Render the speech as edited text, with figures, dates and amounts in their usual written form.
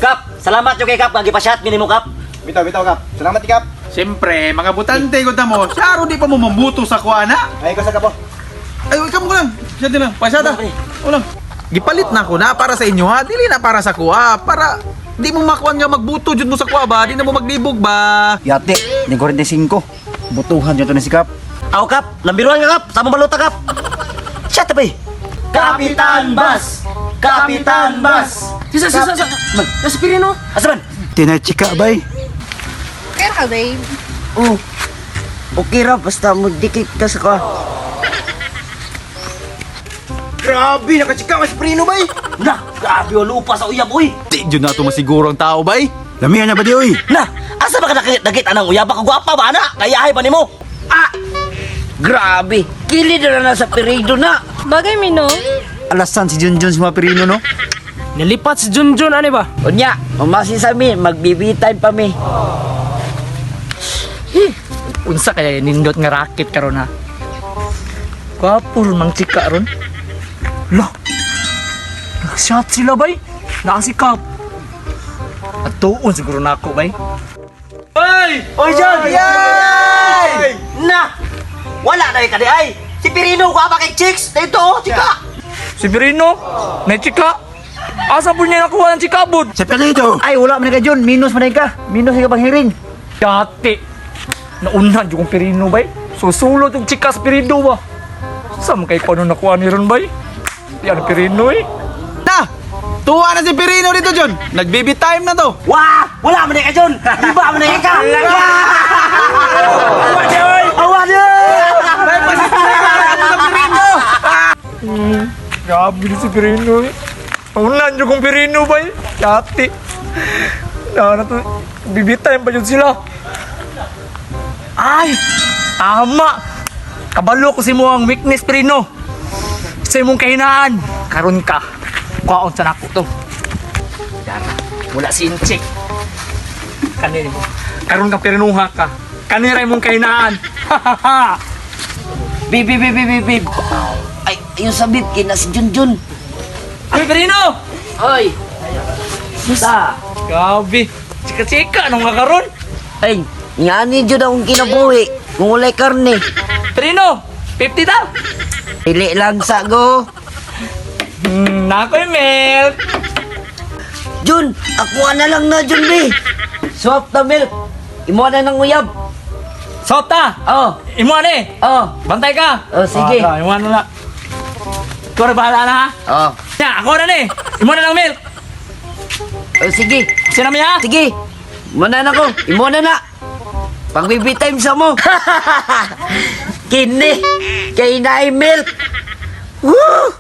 Kap, salamat yung kay Kap, nagipashot gini mo Kap. Bitaw, Kap. Salamat, Kap. Siyempre, mga butante ko mo. Saro di pa mo mabuto sa kuana. Ay, ko sa kapo. Ay, ikaw mo lang. Siya din lang. Pasada. Ulang. Gipalit na ko na para sa inyo ha. Dili na para sa kuha. Para di mo makuha nga magbuto dyan mo sa kuha ba. Di na mo maglibog ba. Yate, ni 45. Butuhan dyan to na si Kap. Aw Kap, lambiruan ka Kap, sama baluta Kap. Siya tabi. Kapitan Bas! Kapitan Bas! Sa Pirino. Asa man? Tinachika, bay. Kaya ka, babe. Oh, okay ra, basta magdikit ka sa ka. Grabe, nakachika mas prino, bay. Na, grabe o lupa sa uyab uy. Di dyan na ito masiguro ang tao ba Lamihan niya ba di, uy? Na, asa ba ka nakita ng uyab? Baka gwapa ba na? Kayahay ba nimo? Ah! Grabe, kilid na sa perido na. Bagay, Mino. Alasan si Junjun sa mga pirino, no? Nalipat si Junjun, ano ba? Unya, umasi sa mi, magbibi-time pa mi. Unsa kaya nindot nga racket karon ha? Kapur mang chika ron. Lah. Nag-shot sila bay. Nakasikap. At tuon siguro na ako bay. Ay! Oy, John! Yay! Na! Wala na yung kadi ay! Si Pirino ko apa kay chicks! Dito oh, chika! Si Pirino, may chika. Asa po niya nakuha ng chika bud? Sa dito. Ay, wala man ka Jun, minus man ka. Minus ka pang hiring. Dati. Naunan yung Pirino bay. Susulot yung chika sa Pirino ba? Saan kay paano nakuha ni ron bay? Yan Pirino eh. Na! Tuwa na si Pirino dito, John. Nag-baby time na to. Wah! Wala man ka John! Iba man ka! Awa niya oy! Awa niya! Grabe ni si Pirino eh. Naunan yung Pirino bay. Dati. Na to. Bibitime pa yun sila. Ay! Tama! Kabalo ko si mo ang weakness, Pirino. Sa imong kahinaan. Karon ka. Kuhaon sa nako to. Dara. Wala si Inchik. Kanina mo. Karon ka Pirinuha ka. Kanira imong kahinaan. Bib. Ay, yung sabit, kina si Junjun. Ay, Pirino! Oy! Basta. Grabe. Chika-chika. Anong nga karon? Ay, nga ni Jun akong kinabuhi. Kung walay karne. Pirino! 50 ta? Pili lang sa go. Nako yung milk. Jun, ako na lang na Jun, be. Swap the milk. Imo na ng uyab. Sota! Oh, Imo ni! oh. Bantay ka! Oh, sige. Imo na na. Ikaw na bahala na ha? Oh, Ya, ako na ni! Imo na ng milk! oh sige. Sinami ha? Sige. Muna na ko. Imo na na. Pang baby time sa mo. Kini. Kay na milk. Woo!